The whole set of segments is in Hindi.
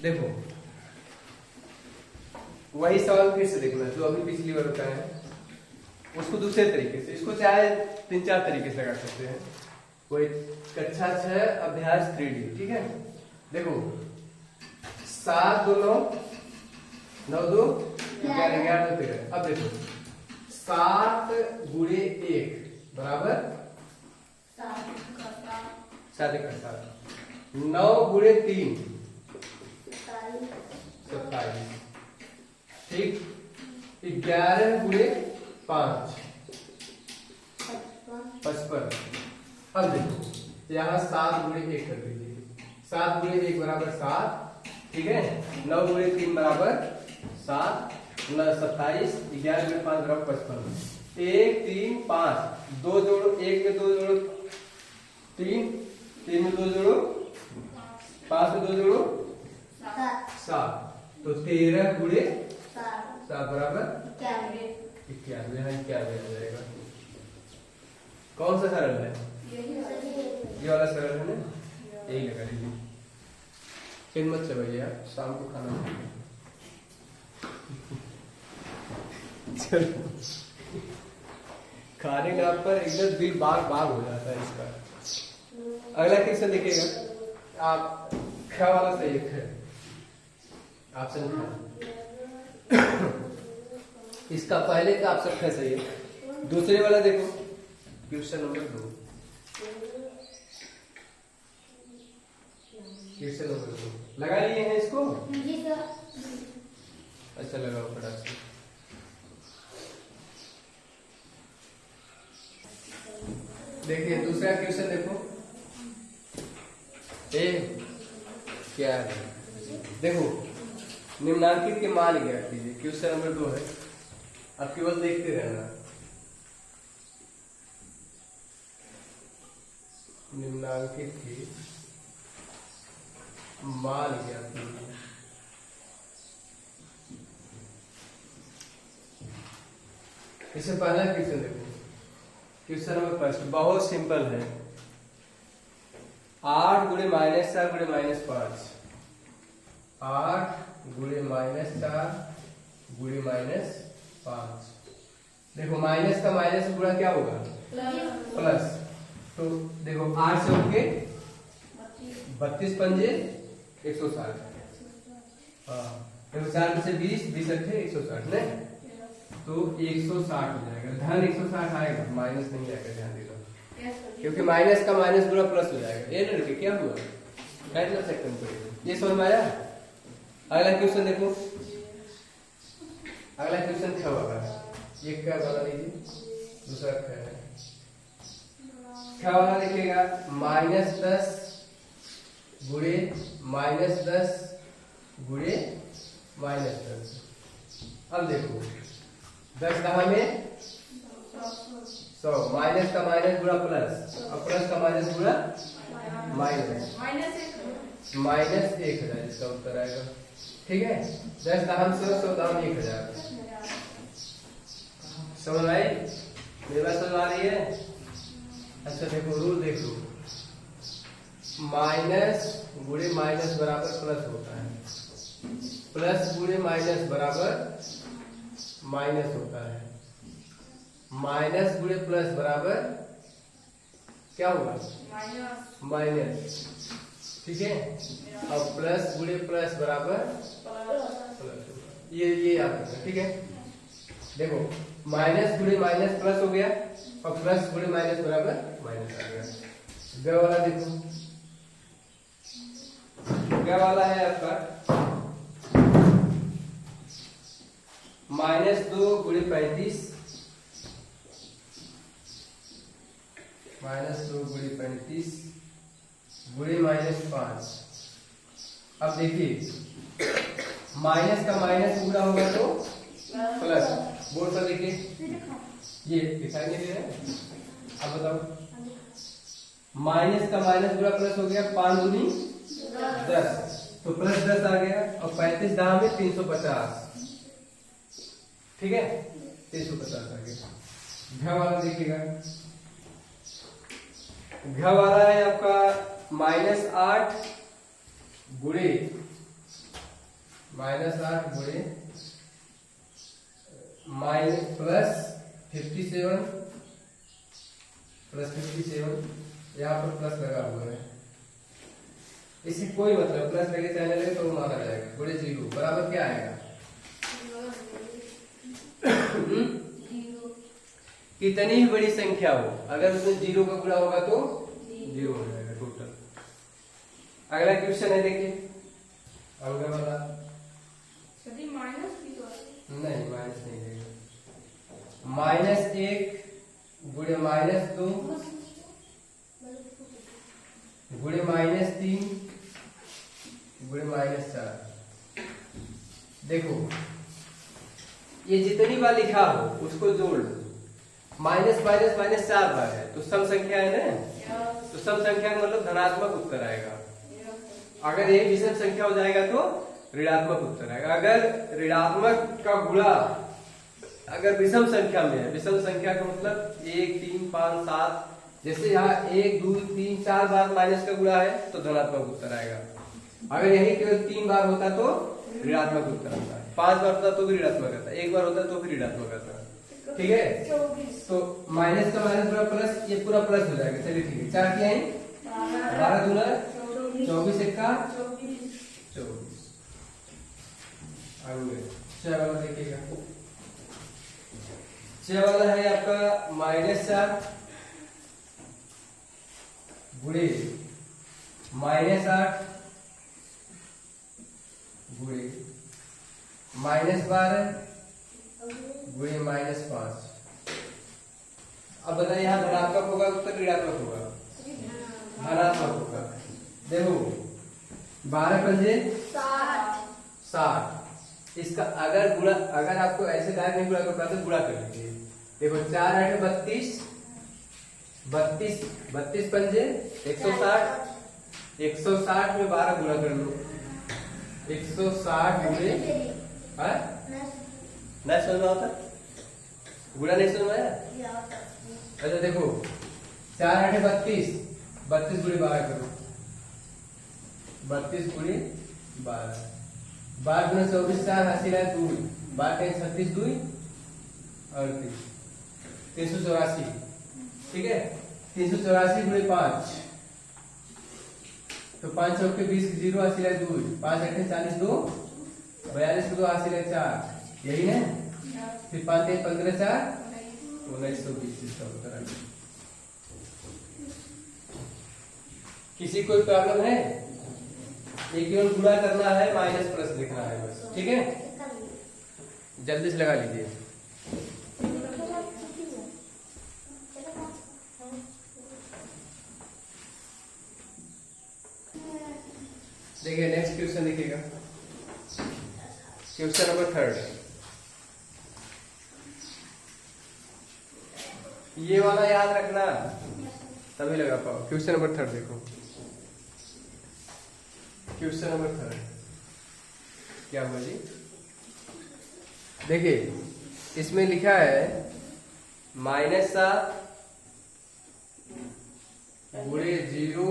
देखो वही सवाल फिर से देखना जो अभी पिछली बार बताया है उसको दूसरे तरीके से, इसको चाहे 3-4 तरीके से लगा सकते हैं। कोई कक्षा 6 अभ्यास 3D, ठीक है। देखो 7 2 9 9 2 11 11 2 13। अब देखो 7 गुणे 1 बराबर 7 1 7। 9 गुणे 3 27, ठीक। 11 गुणे 5 55। अब देखो यहाँ 7 गुणे 1 कर दीजिए। 7 गुणे 1 बराबर 7, ठीक है। 9 गुणे 3 बराबर 7, 27। 11 गुणे 5 बराबर 55। 1 3 5 2 जोड़ो, 1 में 2 जोड़ो 3, 3 में 2 जोड़ो 5 में 2 जोड़ो 7। तो 13 गुणे 7 बराबर 91। यहाँ 91 हो जाएगा। कौन सा सरल है? ये वाला सरल है ना, यही लगा लीजिए। फिर मत चलो यार, शाम को खाना चलो खाने का पर एकदम दिल बाग बाग हो जाता है इसका। अगला क्वेश्चन देखिएगा आप, ख वाला सही है ऑप्शन। इसका पहले का ऑप्शन ख सही है। दूसरे वाला देखो क्वेश्चन नंबर 2। क्वेश्चन नंबर 2 लगा लिए हैं इसको? अच्छा लगाओ फटाक से। देखिए दूसरा क्वेश्चन देखो। क्या है? देखो निम्नांकित के मान ज्ञात कीजिए। क्वेश्चन नंबर 2 है, अब केवल देखते रहना। निम्नांकित के मान ज्ञात कीजिए। इससे पहला क्वेश्चन देखो, क्वेश्चन नंबर 1 बहुत सिंपल है। 8 गुणे -4 गुणे -5। 8 गुणे -4 गुणे -5। देखो माइनस का माइनस गुणा क्या होगा? प्लस। तो देखो 8 से होके 32 पंजे 160। हाँ देखो 4 में से 20 20 अट्ठे 160 नहीं, तो 160 हो जाएगा। धन 160 आएगा, माइनस नहीं आएगा, ध्यान देना। क्योंकि माइनस का माइनस गुणा प्लस हो जाएगा। ये लड़के क्या हुआ, कैसे सेकंड पड़ेगा, ये समझ में आया? अगला क्वेश्चन देखो। अगला क्वेश्चन क्या होगा? ये क्या बना लीजिए, दूसरा क्या है? क्या वाला देखिएगा, -10 गुणे -10 गुणे -10। अब देखो 10 कहाँ में 100, माइनस का माइनस गुणा प्लस, और प्लस का माइनस गुणा माइनस, -1000 इसका उत्तर आएगा। ठीक है, 10 दाम 100, 100 दाम 1000। समझ आई? मेरी बात समझ आ रही है? अच्छा देखो रूल देख लो, माइनस गुणे माइनस बराबर प्लस होता है, प्लस गुणे माइनस बराबर माइनस होता है, माइनस गुणे प्लस बराबर क्या होगा? माइनस। ठीक है, और प्लस गुणे प्लस बराबर प्लस होगा। ये याद रखना। ठीक है, देखो माइनस गुणे माइनस प्लस हो गया, और प्लस गुणे माइनस बराबर माइनस आ गया। ग वाला देखो, क्या वाला है आपका? -2 गुणे 35, -2 गुणे 35 गुणे -5। अब देखिए माइनस का माइनस गुणा होगा तो प्लस, बोर्ड पर देखिए ये दिखाई नहीं दे रहा है। अब बताओ, माइनस का माइनस गुणा प्लस हो गया, 5 दूनी 10, तो प्लस 10 आ गया, और 35 दाम में 350। ठीक है, 350 आ गया। घ वाला देखिएगा, घ वाला है आपका -8 गुणे -8 गुणे माइनस +57 यहाँ पर प्लस लगा हुआ है, इसकी कोई मतलब प्लस लगे चाहे लगे तो माना जाएगा। गुणे 0 बराबर क्या आएगा? कितनी भी बड़ी संख्या हो, अगर उसमें 0 का गुणा होगा तो 0 हो जाएगा टोटल। अगला क्वेश्चन है, देखिए अगला वाला। नहीं, माइनस नहीं देगा। -1 गुणे -2 गुणे -3 गुणे -4। देखो ये जितनी बार लिखा हो उसको जोड़ लो। माइनस माइनस माइनस 4 बार है तो सम संख्या है ना, तो सम संख्या का मतलब धनात्मक उत्तर आएगा। अगर ये विषम संख्या हो जाएगा तो ऋणात्मक उत्तर आएगा। अगर ऋणात्मक का गुणा अगर विषम संख्या में है, विषम संख्या का मतलब 1 3 5 7, जैसे यहाँ 1 2 3 4 बार माइनस का गुणा है तो धनात्मक उत्तर आएगा। अगर यही केवल 3 बार होता तो ऋणात्मक उत्तर आता है, 5 बार होता तो भी ऋणात्मक आता है, 1 बार होता तो भी ऋणात्मक आता है। ठीक है, तो माइनस का माइनस पूरा प्लस, ये पूरा प्लस हो जाएगा। चलिए ठीक है, 4 किया है 12 दूना 24 1 24। आगे 6 वाला देखिएगा। 6 वाला है आपका -4 गुणे -8 गुणे -12 गुणे -5। अब बताइए यहाँ धनात्मक होगा उत्तर ऋणात्मक होगा? धनात्मक होगा। देखो 12 पंजे 60। इसका अगर गुणा, अगर आपको ऐसे डायरेक्ट नहीं गुणा करना तो गुणा कर लीजिए। देखो 4 8 32 32 पंजे 160। 160 में 12 गुणा कर लो। 160 गुणे नहीं समझ में आता, गुणा नहीं समझ में आया? अच्छा देखो 4 8 32 32 गुणे 12 करो। 32 गुणे 12 12 गुणे 24 4 80 है 2 12 36 2 38 384। ठीक है, 384 गुणे 5 तो 5 चौके 20 0 80 है 2 5 8 40 2 42 2 80 है 4, यही है। फिर 5 3 15 4 1920 इसका उत्तर है। किसी कोई प्रॉब्लम है? ये केवल गुणा करना है, माइनस प्लस लिखना है बस। ठीक है, जल्दी से लगा लीजिए। देखिए नेक्स्ट क्वेश्चन देखिएगा, क्वेश्चन नंबर 3। ये वाला याद रखना तभी लगा पाओ। क्वेश्चन नंबर 3 देखो, क्वेश्चन नंबर 3 क्या हुआ जी? देखिए इसमें लिखा है -7 गुणे 0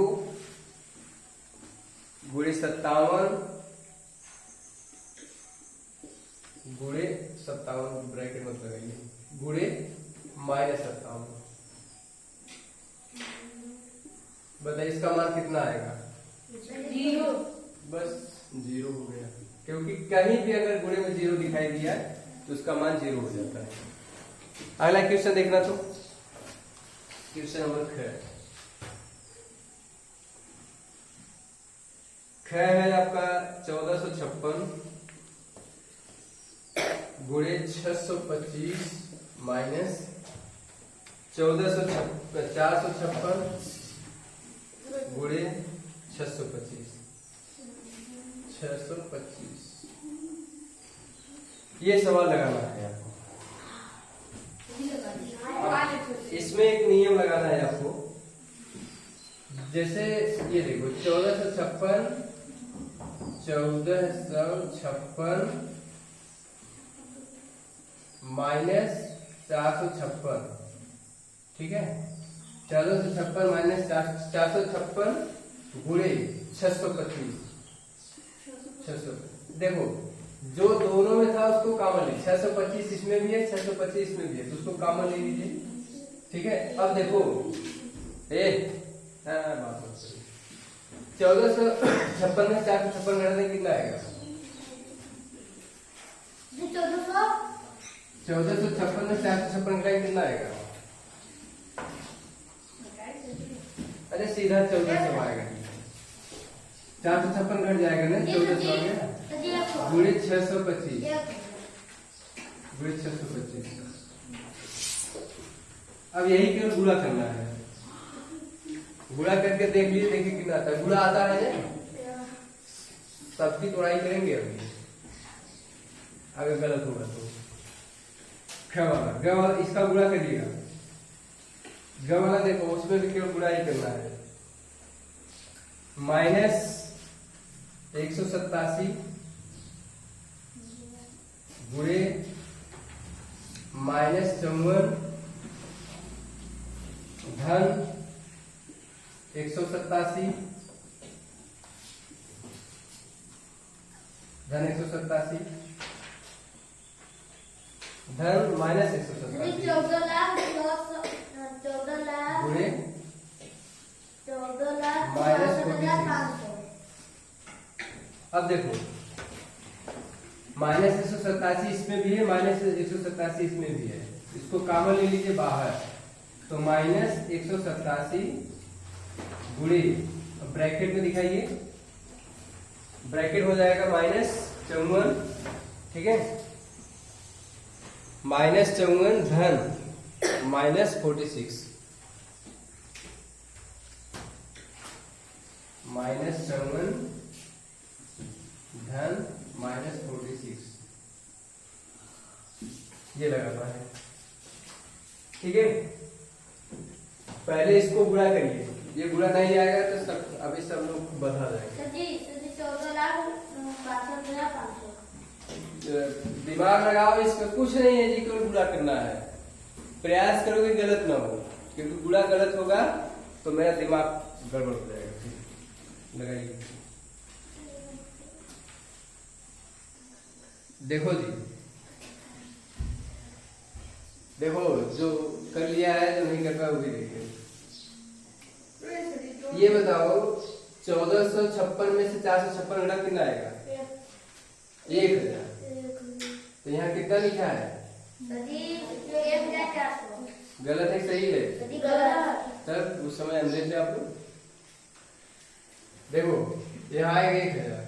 गुणे 57 गुणे 57 ब्रैकेट मत लगाइए, गुणे -57। बताइए इसका मान कितना आएगा? 0। बस 0 हो गया, क्योंकि कहीं भी अगर गुणे में 0 दिखाई दिया तो उसका मान 0 हो जाता है। अगला क्वेश्चन देखना, तो क्वेश्चन नंबर 6 है आपका 1456 गुणे 625 माइनस 456 गुणे 625। ये सवाल लगाना है आपको। इसमें एक नियम लगाना है आपको। जैसे ये देखो 1456 माइनस 456। ठीक है, 1456 माइनस 456 गुणे 625। देखो जो दोनों में था उसको कॉमन लीजिए। 625 इसमें भी है, 625 इसमें भी है, तो उसको कॉमन ले लीजिए। ठीक है, अब देखो 1456 में 456 घटाने कितना आएगा? 1456 में 456 घटाए कितना आएगा? अरे सीधा 1400 आएगा। 456 घट जाएगा ना, 1400 आ गया गुणे 625 गुणे 625। अब यही केवल गुणा करना है। गुणा करके देख लीजिए, देखिए कितना आता है। गुणा आता है, सबकी तोड़ाई करेंगे अभी, अगर गलत होगा तो। ग वाला इसका गुणा करिएगा। ग वाला देखो, उसमें भी केवल गुणा ही करना है। माइनस 187 गुणे माइनस 54 धन 187 धन 187 धन माइनस 187 14 लाख गुणे 14 लाख माइनस 500। अब देखो माइनस 187 इसमें भी है, माइनस 187 इसमें भी है, इसको कॉमन ले लीजिए बाहर। तो माइनस 187 गुणे, ब्रैकेट में दिखाइए, ब्रैकेट हो जाएगा माइनस 54, ठीक है, माइनस 54 धन माइनस 46, माइनस 54 धन माइनस 46, ये लगाना है। ठीक है, पहले इसको गुणा करिए, ये गुणा नहीं आएगा तो सब अभी सब लोग बढ़ा जाएंगे। 14 लाख 500। दिमाग लगाओ, इसका कुछ नहीं है जी, केवल गुणा करना है। प्रयास करोगे गलत ना हो, क्योंकि गुणा गलत होगा तो मेरा दिमाग गड़बड़ हो जाएगा। लगाइए, देखो जी, देखो जो कर लिया है, जो नहीं कर पाया वो भी देखिए। ये बताओ 1456 में से 456 घटा कितना आएगा? 1000। तो यहाँ कितना लिखा है? 1400। गलत है सही है? गलत। तब उस समय अंदर से आप लोग देखो यहाँ आएगा 1000,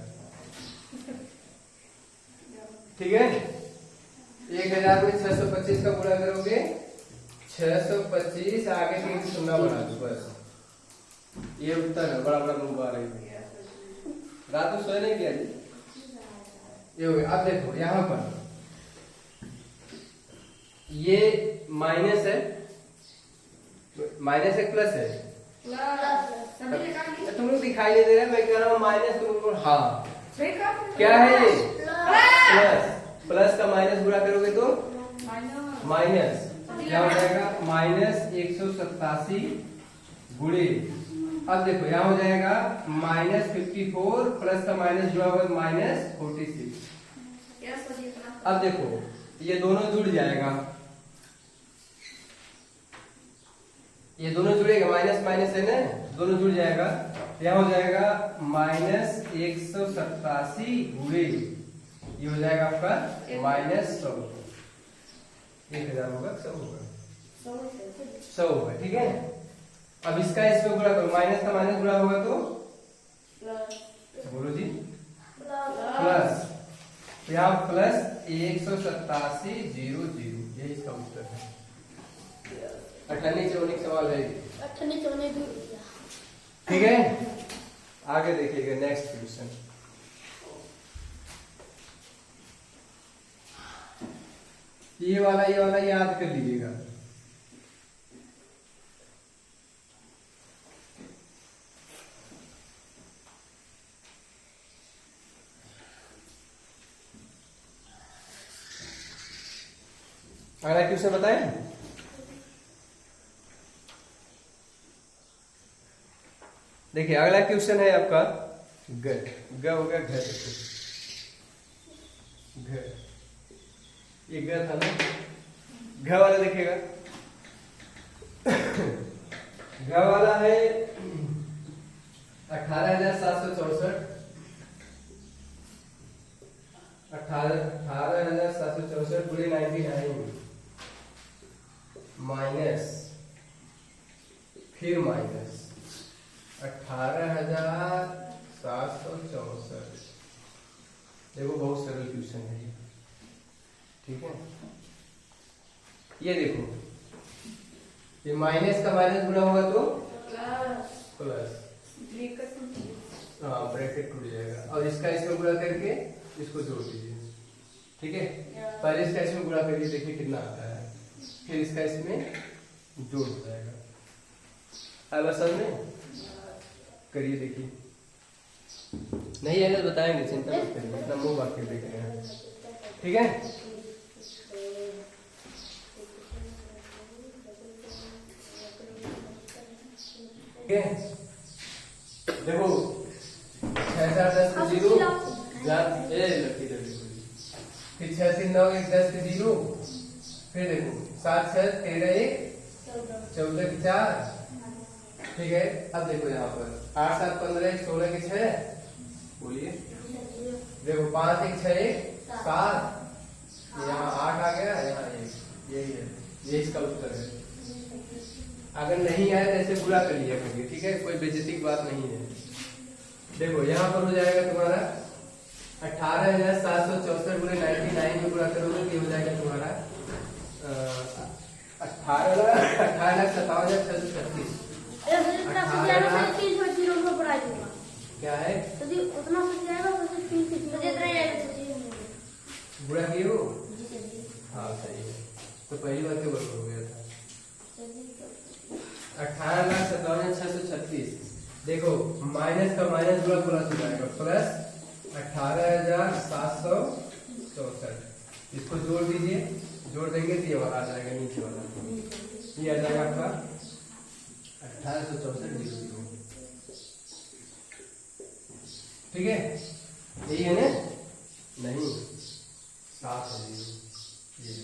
ठीक है। 1000 में 625 का गुणा करोगे, 625 आगे 3 शून्य बना दो बस, ये उत्तर है। बड़ा बड़ा मुबारक है, रात को सोए नहीं किया जी, ये हो गया। अब देखो यहाँ पर ये माइनस है, माइनस है प्लस है, तुम लोग दिखाई नहीं दे रहा है, मैं कह रहा हूँ माइनस, तुम लोग हाँ क्या है ये? प्लस। प्लस का माइनस गुणा करोगे तो माइनस, क्या हो जाएगा? माइनस 187 गुणे, अब देखो यहाँ हो जाएगा माइनस 54, प्लस का माइनस जुड़ा हुआ माइनस 46। अब देखो ये दोनों जुड़ जाएगा, ये दोनों जुड़ेगा, माइनस माइनस है ना, दोनों जुड़ जाएगा। यहाँ हो जाएगा माइनस 187 गुणे, ये हो जाएगा आपका माइनस 100, 1000 होगा, 100 होगा, 100 होगा, ठीक है। अब इसका इसमें गुणा करो, माइनस का माइनस गुणा होगा तो बोलो जी प्लस, यहाँ प्लस 187 0 0, यही इसका उत्तर है। 98 सवाल है, ठीक है। आगे देखिएगा नेक्स्ट क्वेश्चन। ये वाला याद कर लीजिएगा। अगला क्वेश्चन बताएं। देखिए अगला क्वेश्चन है आपका ग हो गया घर। घ, ये घ था ना, घ वाला देखिएगा। घ वाला है 18,764, 18,764 गुणे 99 माइनस, फिर माइनस 18,764। देखो बहुत सरल क्वेश्चन है ये, ठीक है। ये देखो, ये माइनस का माइनस गुना होगा तो प्लस, हाँ ब्रैकेट टूट जाएगा। और इसका इसमें गुणा करके इसको जोड़ दीजिए, ठीक है। पहले इसका इसमें गुणा करिए, देखिए कितना आता है, फिर इसका इसमें जोड़ हो जाएगा। अब समझ में करिए, देखिए नहीं है तो बताएंगे, चिंता मत करिए, इतना मुंह बात के देख रहे हैं, ठीक है। ठीक है, देखो 6,10 के 0, फिर 6 3 9 1 10 के 0, फिर देखो 7 6 13 1 14 के 4, ठीक है। अब देखो यहाँ पर 8 7 15 1 16 के 6, बोलिए। देखो 5 1 6 1 7, यहाँ 8 आ गया, यहाँ 1, यही है, ये इसका उत्तर है। अगर नहीं आए तो ऐसे पूरा कर लिया करिए, ठीक है, कोई बेइज्जती की बात नहीं है। देखो यहाँ पर हो जाएगा तुम्हारा 18,764 गुणे 99 में पूरा करोगे तो हो जाएगा तुम्हारा 18,57,636। क्या है बुरा किए हो? हाँ सही है, तो पहली बार के बराबर हो गया था 18,57,636। देखो माइनस का माइनस गुणा प्लस हो जाएगा, प्लस 18,764। इसको जोड़ दीजिए, जोड़ देंगे तो ये वाला आ जाएगा, नीचे वाला ये आ जाएगा आपका 18,64 ठीक है। यही है ना? नहीं 7 है ये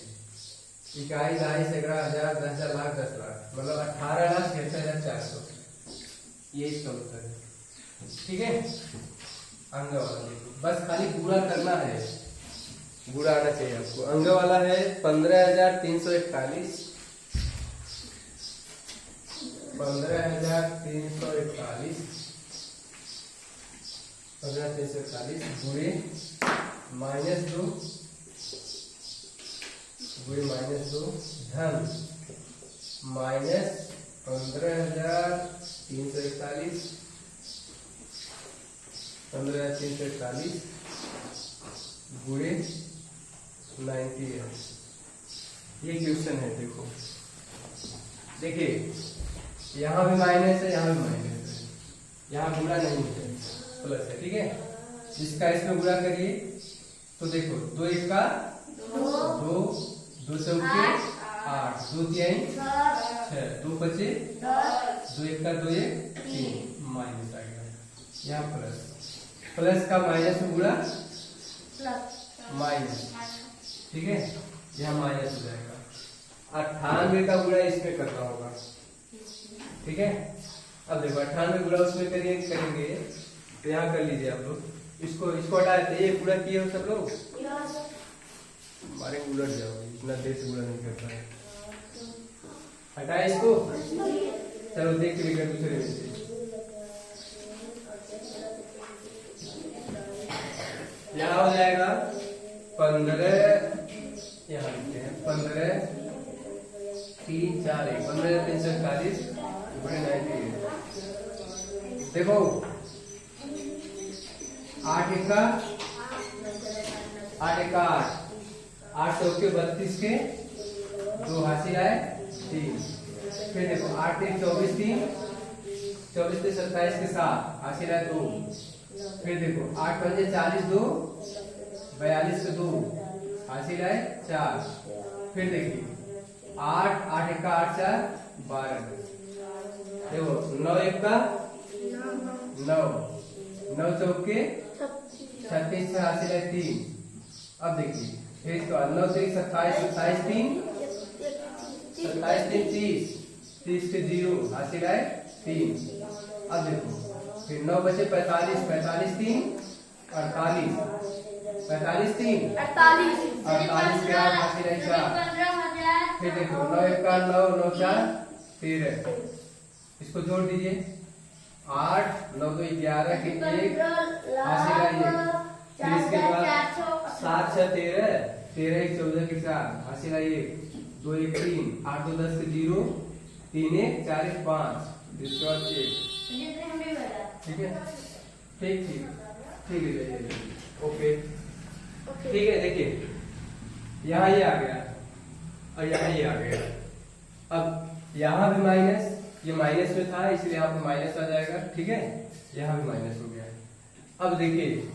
इकाई दहाई सैकड़ा हजार 10,000 लाख 10 लाख मतलब 18,66,400 ये इसका उत्तर है, ठीक है। अंग वाला बस खाली पूरा करना है, गुणा आना चाहिए आपको। अंग वाला है 15,341 15,341 गुणे -2 गुणे -2 धन -15,341 15,341 गुणे 98। ये क्वेश्चन है, देखो देखिए यहाँ भी माइनस है, यहाँ भी माइनस है, यहाँ गुणा नहीं है, प्लस है, ठीक है। इसका इसमें गुणा करिए तो देखो 2 1 का 2 2 चौके 8 2 3 6 2 5 2 1 का 2 1 3 माइनस आ गया, यहाँ प्लस प्लस का माइनस में गुणा माइनस, ठीक है, यहाँ माइनस हो जाएगा। 98 का गुणा इसमें करना होगा, ठीक है। अब देखो 98 गुणा उसमें करेंगे तो यहाँ कर लीजिए आप लोग, इसको हटा देते, ये गुणा किए हो सब लोग, हमारे उलट जाओगे, इतना देर से गुणा नहीं करता है, हटाए इसको। चलो देख के लेकर दूसरे में से यहाँ हो जाएगा 15, यहाँ लिखते हैं 15,341 गुणे 98। देखो 8 1 का 8 1 का 8 चौके 32 के 2 हासिल आए 3। फिर देखो 8 3 24 3 24 से 27 के 7 हासिल आए 2। फिर देखो 8 5 40 2 42 के 2 हासिल आए 4। फिर देखिए 8 8 1 का 8 4 12। देखो 9 1 का 9 9 चौके 36 से हासिल है 3 अब देखिए फिर इसके बाद 9 3 27, 27 3 27 3 30, 30 के 0 हासिल है 3। अब देखो फिर 9 बचे 45, 45 3 48, 45 3 48 48 के बाद हासिल है 4। 15,000। फिर देखो 9 1 का 9 9 4 13, इसको जोड़ दीजिए 8 9 2 11 के 1 हासिल है 1। फिर इसके बाद 7 6 13, 13 1 14 के 4 हासिल है 1, 2 1 3, 8 2 10 के 0, 3 1 4 1 5, इसके बाद 1। ठीक है ठीक ठीक ठीक है चलिए ओके ठीक है। देखिए यहाँ ये आ गया और यहाँ ये आ गया। अब यहाँ भी माइनस, ये माइनस में था इसलिए यहाँ पे माइनस आ जाएगा। ठीक है यहाँ भी माइनस हो गया। अब देखिए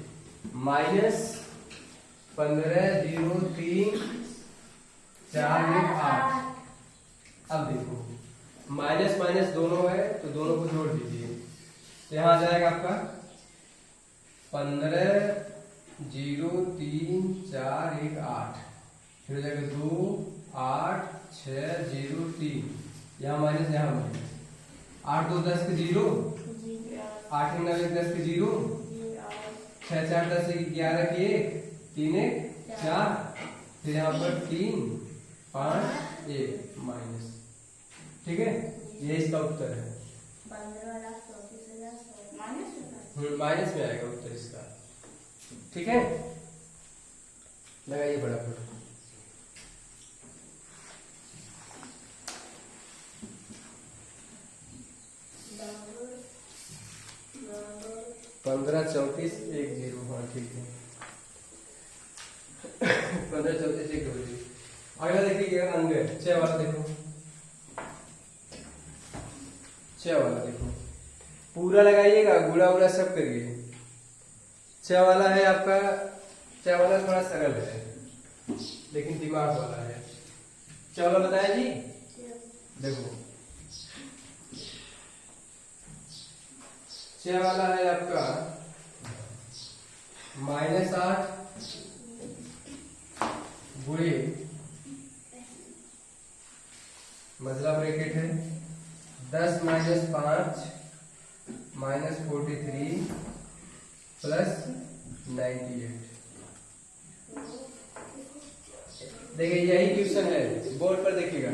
माइनस 15 0 3 4 1 8। अब देखो माइनस माइनस दोनों है तो दोनों को जोड़ दीजिए तो यहाँ आ जाएगा आपका 15 0 3 4 1 8, फिर हो जाएगा 2 8 6 0 3, यहाँ माइनस यहाँ माइनस, 8 2 10 के 0, 8 9 1 10 के 0, 6 4 10 11 के 1, 3 1 4, फिर यहाँ पर 3 5 1 माइनस। ठीक है ये इसका उत्तर है। माइनस में आएगा उत्तर इसका। ठीक है लगाइए फटाफट। पंद्रह 34 1 0। हाँ ठीक है 15 34 1 0। अगला देखिए अंग 6 वाला देखो, 6 वाला देखो पूरा लगाइएगा, गुड़ा उड़ा सब करिए। 6 वाला है आपका, 6 वाला थोड़ा सरल है लेकिन दिमाग वाला है। 6 वाला बताया जी। देखो 6 वाला है आपका -8 गुणे मतलब ब्रैकेट है 10 - 5 -43 प्लस 98। देखिए यही क्वेश्चन है, बोर्ड पर देखिएगा।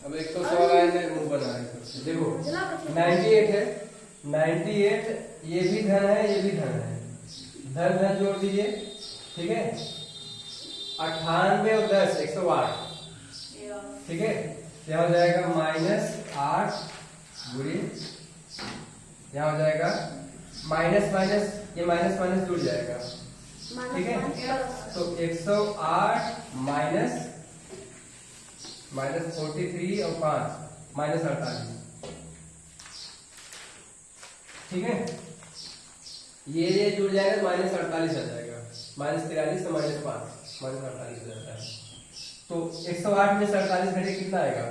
अब एक तो सवाल आया है मुंह बना है। देखो 98 है, 98 ये भी धन है ये भी धन है, धन धन जोड़ दीजिए। ठीक है 98 और 10 108। ठीक है यहाँ हो जाएगा -8 गुणे, यहाँ हो जाएगा माइनस माइनस, ये माइनस माइनस जुड़ जाएगा। ठीक है तो 108 -43 और 5 -48। ठीक है ये जुड़ जाएगा -48 आ जाएगा, -43 तो -5 -48 हो जाता है। तो 108 में से 48 घटे कितना आएगा?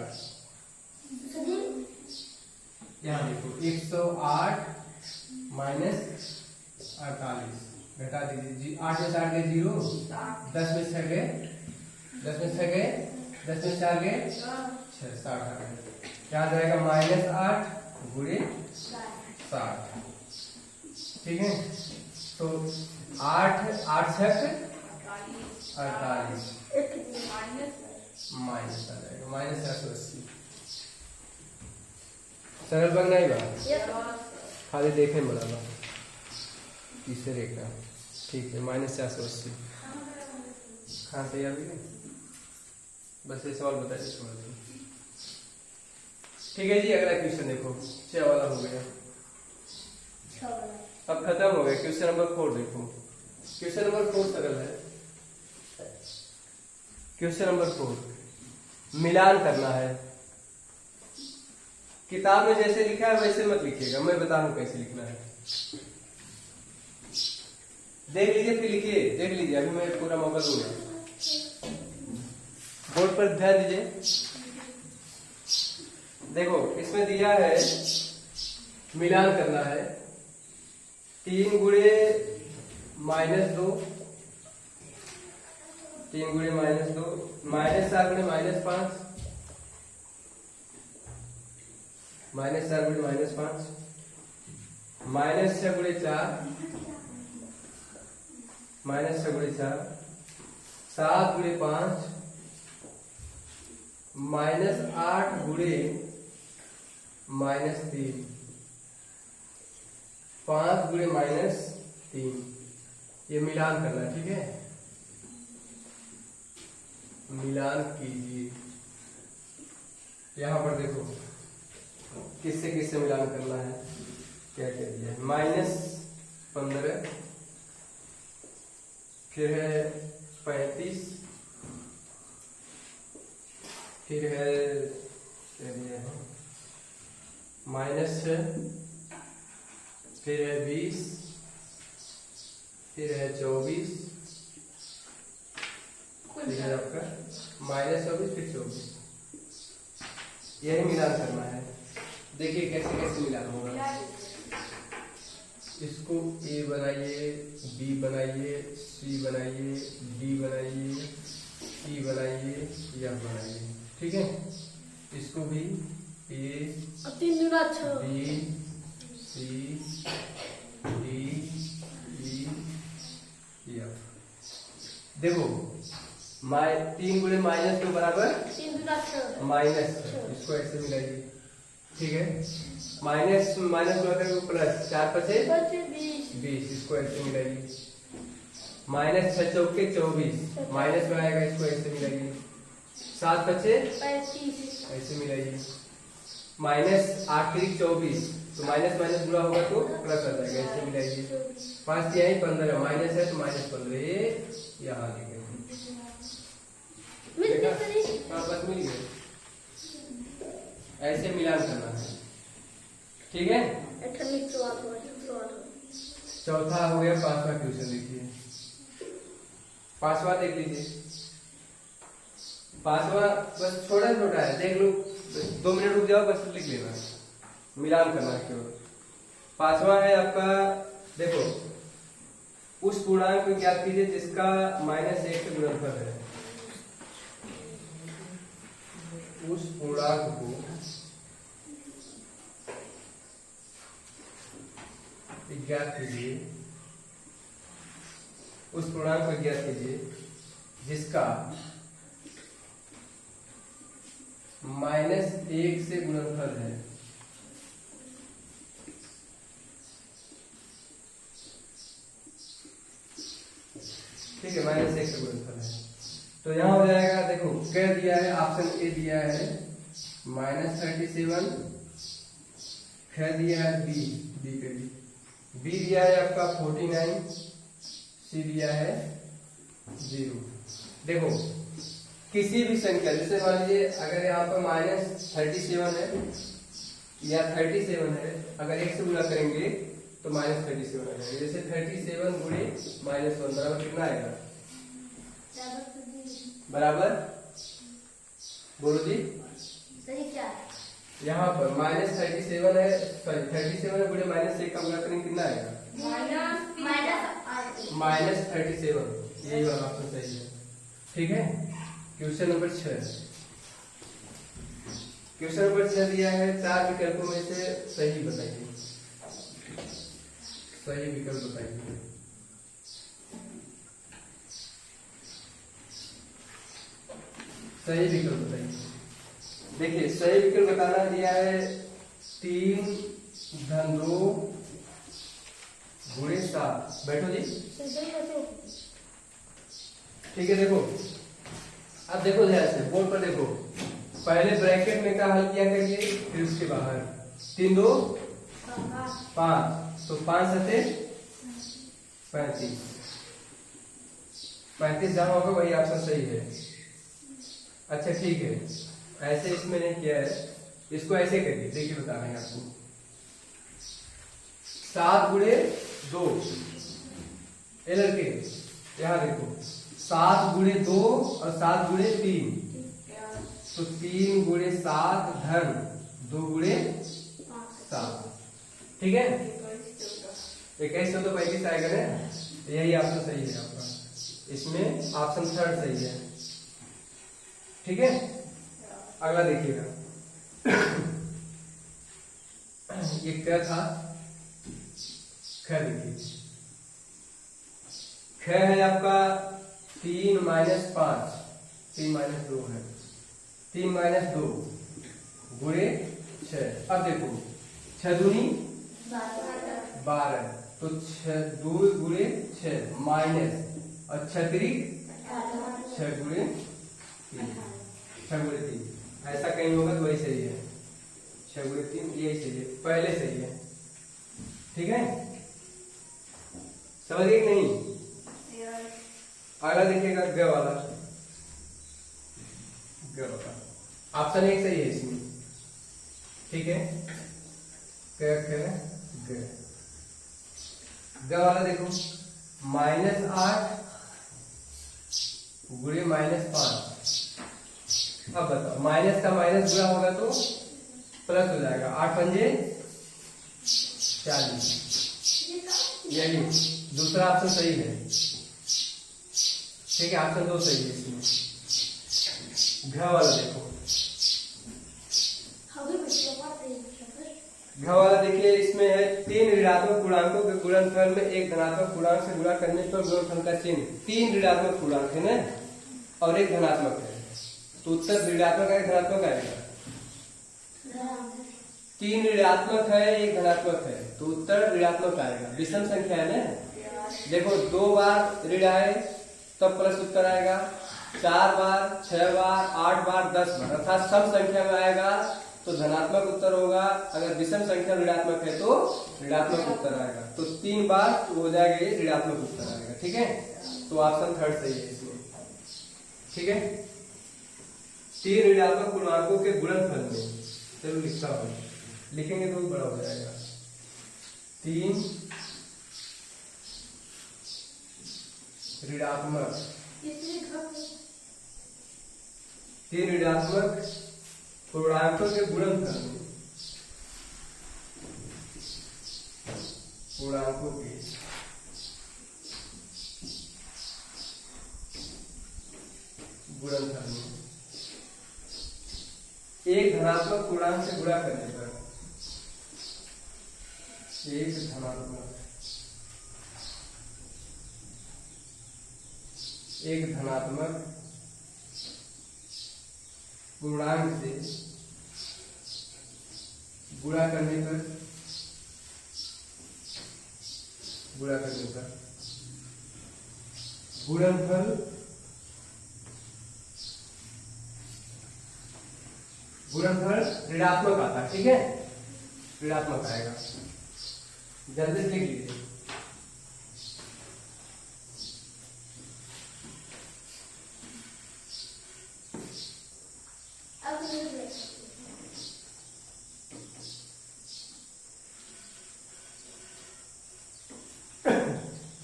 यहाँ देखो 108 -48 घटा दीजिए। 8 में 8 गए 0, 10 में 6 गए, 10 में 6 गए, 10 में 4 गए 6, 60 आ गए। क्या आ जाएगा? -8 गुणे 60। ठीक है तो 8 8 6 48 माइनस आ जाएगा -480। सरल बन नहीं बात, खाली देखे बराबर तीसरे का। ठीक है -480। कहाँ से याद है? बस ये सवाल बताइए छोड़ दो। ठीक है जी अगला क्वेश्चन देखो, 6 वाला हो गया। अब खत्म हो गया। क्वेश्चन नंबर 4 देखो। क्वेश्चन नंबर 4 सरल है। क्वेश्चन नंबर 4 मिलान करना है। किताब में जैसे लिखा है वैसे मत लिखिएगा, मैं बता रहा हूं कैसे लिखना है। देख लीजिए फिर लिखिए, देख लीजिए अभी मैं पूरा मौका दूंगा। बोर्ड पर ध्यान दीजिए। देखो इसमें दिया है मिलान करना है 3 गुणे -2, 3 गुणे -2, -4 गुणे -5, -4 गुणे -5, -6 गुणे 4, -6 गुणे 4, 7 गुणे 5, -8 गुणे -3, 5 गुणे -3। ये मिलान करना है, ठीक है। मिलान कीजिए। यहां पर देखो किससे किससे मिलान करना है, क्या क्या दिया है। -15, फिर है 35, फिर है क्या दिया है -6, फिर है 20, फिर है 24, फिर है आपका -24, फिर 24। यही मिलान करना है। देखिए कैसे कैसे मिलान होगा। इसको ए बनाइए, बी बनाइए, सी बनाइए, डी बनाइए, ई बनाइए, एफ बनाइए, ठीक है। इसको भी ए, 3 दूना 6, बी, सी, डी, ई, एफ। देखो 3 गुणे -2 बराबर 3 दूना 6, -6, इसको ऐसे मिलाइए, ठीक है। माइनस माइनस प्लस 4 पचे 20, इसको ऐसे मिलाइए। -6 चौके 24, माइनस में आएगा, इसको ऐसे मिलाइए। 7 पचे 35, ऐसे मिलाइए। -8 3 24, तो माइनस माइनस जुड़ा होगा तो प्लस आ जाएगा, ऐसे मिलाइए। 5 3 15, माइनस है तो -15, ये यहाँ लिखेंगे। हाँ बस मिल गया। ऐसे मिलान करना है, ठीक है। चौथा हो गया। 5वां क्वेश्चन देखिए। 5वां देख लीजिए। 5वां बस छोटा छोटा है, देख लो। 2 मिनट रुक जाओ, बस लिख लेना। मिलान करना है केवल। 5वां है आपका, देखो उस पूर्णांक को ज्ञात कीजिए जिसका -1 से गुणनफल है। उस पूर्णांक को ज्ञात कीजिए, उस पूर्णांक को ज्ञात कीजिए जिसका -1 से गुणनफल है। ठीक है, -1 से गुणनफल है। तो यहां हो जाएगा, देखो क्या दिया है, ऑप्शन ए दिया है -37, फिर दिया है बी पे बी दिया है आपका 49, सी दिया है 0। देखो किसी भी संख्या, जैसे मान लीजिए अगर यहाँ पर -37 है या 37 है, अगर 1 से गुणा करेंगे तो -37 आ जाएगा। जैसे 37 गुणे -1 बराबर कितना आएगा? बराबर बोलो जी। सही क्या है? यहाँ पर -37 है, सॉरी 37 गुणे -1 का गुणा करेंगे कितना आएगा? -37। यही वाला ऑप्शन सही है, ठीक है। Question number 6। क्वेश्चन नंबर 6 दिया है 4 विकल्पों में से सही बताइए। सही विकल्प बताइए। सही विकल्प बताइए। देखिए सही विकल्प बताना दिया है 3 धन 2 गुणे 7। बैठो जी, ठीक है। देखो अब देखो ध्यान से, बोर्ड पर देखो। पहले ब्रैकेट में का हल किया करिए, फिर उसके बाहर 3 2 5, तो 5 7 35। 35 जहां होगा वही ऑप्शन सही है। अच्छा ठीक है, ऐसे इसमें नहीं किया है, इसको ऐसे करिए। देखिए बता रहे हैं आपको। 7 गुणे 2, ये लड़के यहाँ देखो, 7 गुणे 2 और 7 गुणे 3, तो 3 गुणे 7 धन 2 गुणे 7, ठीक है। 21 तो 35 आएगा ना, यही ऑप्शन सही है आपका, इसमें ऑप्शन थर्ड सही है। ठीक है, अगला देखिएगा। ये क्या था, ख देखिए, ख है आपका 3 - 5, 3 - 2 है, 3 - 2 गुणे 6। अब देखो 6 दूनी 12, तो 2 गुणे 6 माइनस और 6 तिरिक 6 गुणे 3, 6 गुणे 3, ऐसा कहीं होगा तो वही सही है, 6 गुणे 3 यही सही है, पहले सही है। ठीक है, समझ गए कि नहीं? अगला देखिएगा ग वाला, ग वाला ऑप्शन 1 सही है इसमें। ठीक है, क ग ग वाला देखो -8 गुणे -5। अब बताओ, माइनस का माइनस गुणा होगा तो प्लस हो जाएगा, 8 पंजे 40, यही दूसरा ऑप्शन सही है। ठीक है, ऑप्शन 2 सही है इसमें। घ वाला देखो, घ वाला देखिए, इसमें है 3 ऋणात्मक पूर्णांकों के गुणनफल में एक धनात्मक पूर्णांक से गुणा करने पर गुणनफल का चिन्ह। 3 ऋणात्मक पूर्णांक है ना, और एक धनात्मक है, तो उत्तर ऋणात्मक है धनात्मक आएगा? 3 ऋणात्मक है, एक धनात्मक है, तो उत्तर ऋणात्मक आएगा। विषम संख्या है ना, देखो 2 बार ऋण आए तब प्लस उत्तर आएगा, 4 बार, 6 बार, 8 बार, 10 बार, अर्थात सम संख्या में आएगा तो धनात्मक उत्तर होगा। अगर विषम संख्या ऋणात्मक है तो ऋणात्मक उत्तर आएगा, तो 3 बार हो जाएगा, ये ऋणात्मक उत्तर आएगा। ठीक है, तो ऑप्शन थर्ड सही है इसमें। ठीक है, 3 ऋणात्मक पूर्णांकों के गुणनफल में, चलो लिखता हूं, लिखेंगे तो बड़ा हो जाएगा, 3 ऋणात्मक 3 ऋणात्मक पूर्णांकों के गुणनफल में, पूर्णांकों के गुणनफल में एक धनात्मक पूर्णांक से गुणा करने पर, एक धनात्मक पूर्णांक से गुणा करने पर गुणनफल ऋणात्मक आता है। ठीक है, ऋणात्मक आएगा, जल्दी से लिख लीजिए।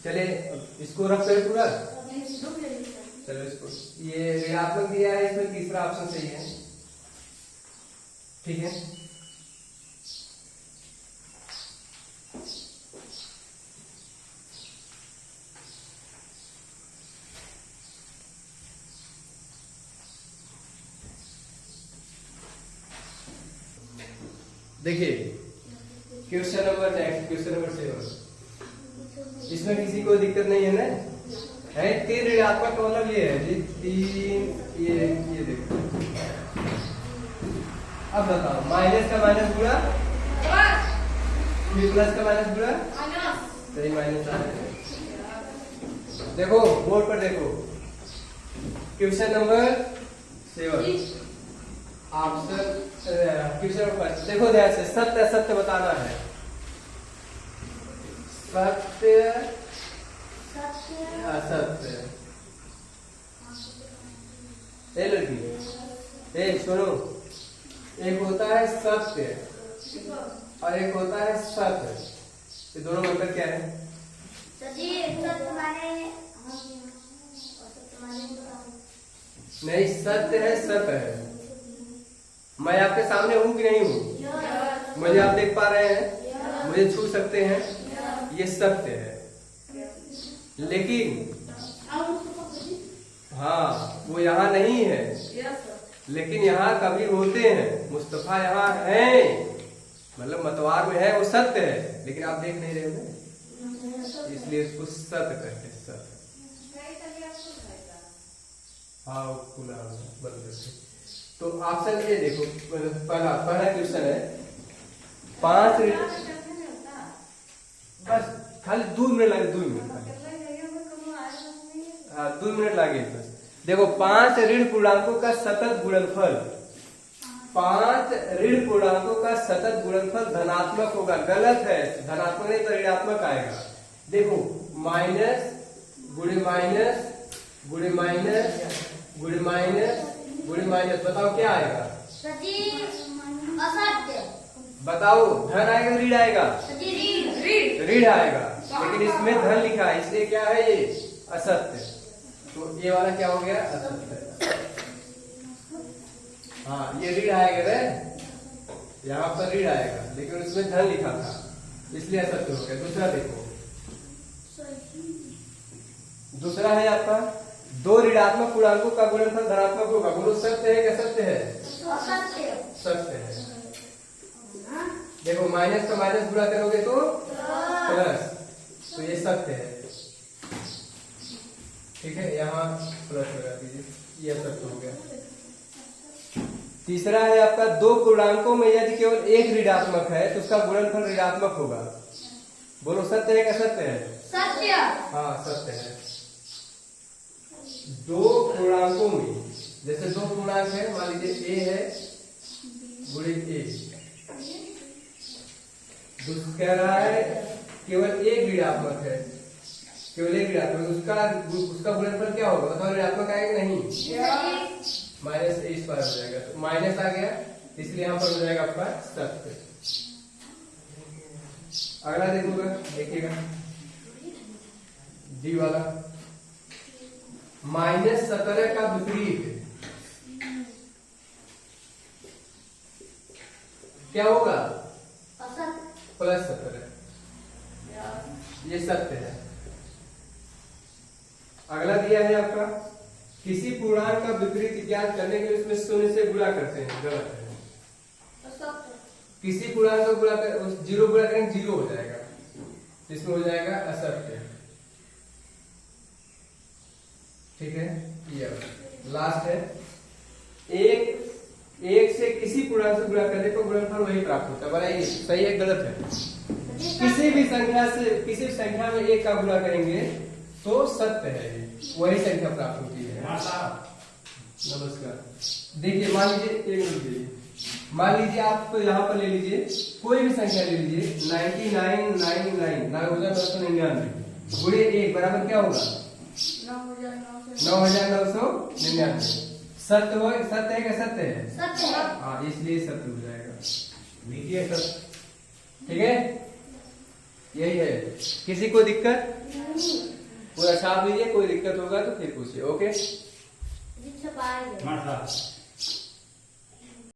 चले इसको रख करें पूरा, चलो इसको, ये ऋणात्मक दिया है, इसमें तीसरा ऑप्शन सही है। ठीक है, देखिए question number next, question number 7, इसमें किसी को दिक्कत नहीं है ना? है 3 ऋणात्मक का मतलब ये है जी, 3 ये देखो। अब बताओ, माइनस का माइनस गुणा, फिर प्लस का माइनस गुणा, सही माइनस आ रहा है। देखो बोर्ड पर देखो, question number 7 option, question number देखो ध्यान से, सत्य असत्य बताना है। सत्य असत्य, ए लड़की, ए सुनो, एक होता है सत्य और एक होता है सत्य, ये दोनों में अंतर क्या है? नहीं, सत्य है सत्य है। मैं आपके सामने हूँ कि नहीं हूँ? मुझे आप देख पा रहे हैं, मुझे छू सकते हैं, ये सत्य है। लेकिन हाँ वो यहाँ नहीं है, लेकिन यहाँ कभी होते हैं। मुस्तफा यहाँ है, मतलब मतवार में है, वो सत्य है, लेकिन आप देख नहीं रहे हो ना, इसलिए इसको सत्य कहते हैं। सत्य। हाँ वो खुला बंद करके। तो ऑप्शन ए देखो, पहला क्वेश्चन है 5 बस खाली 2 मिनट लगे, 2 मिनट हाँ 2 मिनट लगे बस। देखो 5 ऋण पूर्णांकों का सतत गुणनफल, 5 ऋण पूर्णांकों का सतत गुणनफल धनात्मक होगा। गलत है, धनात्मक नहीं तो ऋणात्मक आएगा। देखो माइनस गुणे माइनस गुणे माइनस गुणे माइनस गुणे माइनस, बताओ क्या आएगा? असत्य। बताओ धन आएगा ऋण आएगा? ऋण आएगा, लेकिन इसमें धन लिखा है, इसलिए क्या है ये? असत्य। तो ये वाला क्या हो गया? असत्य। हाँ ये ऋण आएगा रे, यहाँ पर ऋण आएगा, लेकिन उसमें धन लिखा था, इसलिए असत्य हो गया। दूसरा देखो, दूसरा है आपका 2 ऋणात्मक पूर्णांकों का गुणनफल धनात्मक होगा। बोलो सत्य है क्या असत्य है? सत्य है। देखो माइनस का माइनस गुणा करोगे तो प्लस, तो ये सत्य है। ठीक है, यहाँ प्लस लगा दीजिए, ये सत्य हो गया। तीसरा है आपका 2 पूर्णांकों में यदि केवल एक ऋणात्मक है तो उसका गुणनफल ऋणात्मक होगा। बोलो सत्य है क्या असत्य है? सत्य। हाँ सत्य है। 2 पूर्णांकों में, जैसे 2 पूर्णांक है, मान लीजिए ए है गुणे ए, कह रहा है केवल एक ऋणात्मक है, केवल एक ऋणात्मक, उसका गुणनफल क्या होगा? बताओ ऋणात्मक आएगा नहीं? माइनस ए स्क्वायर हो जाएगा, तो माइनस आ गया, इसलिए यहाँ पर हो जाएगा आपका सत्य। अगला देखोगा, देखिएगा डी वाला, -17 का विपरीत क्या होगा? +17, ये सत्य है। अगला दिया है आपका, किसी पूर्णांक का विपरीत ज्ञात करने के लिए उसमें 0 से गुणा करते हैं। गलत है। किसी पूर्णांक को गुणा कर, 0 गुणा करेंगे 0 हो जाएगा, इसमें हो जाएगा असत्य। ठीक है, ये लास्ट है, एक से किसी पूर्णांक से गुणा करने को गुणनफल वही प्राप्त होता है। बताइए सही है गलत है? किसी भी संख्या से, किसी संख्या में 1 का गुणा करेंगे तो सत्य है, वही संख्या प्राप्त होती है। नमस्कार। देखिए मान लीजिए, एक मिनट दीजिए, मान लीजिए आप तो यहाँ पर ले लीजिए, कोई भी संख्या ले लीजिए, 99,999 गुणे 1 बराबर क्या होगा? 9,999। सत्य हो, सत्य है क्या सत्य है? सत्य है। हाँ इसलिए सत्य हो जाएगा। लिखिए सत्य। ठीक है, यही है। किसी को दिक्कत? पूरा छाप लीजिए, कोई दिक्कत होगा तो फिर पूछिए। ओके।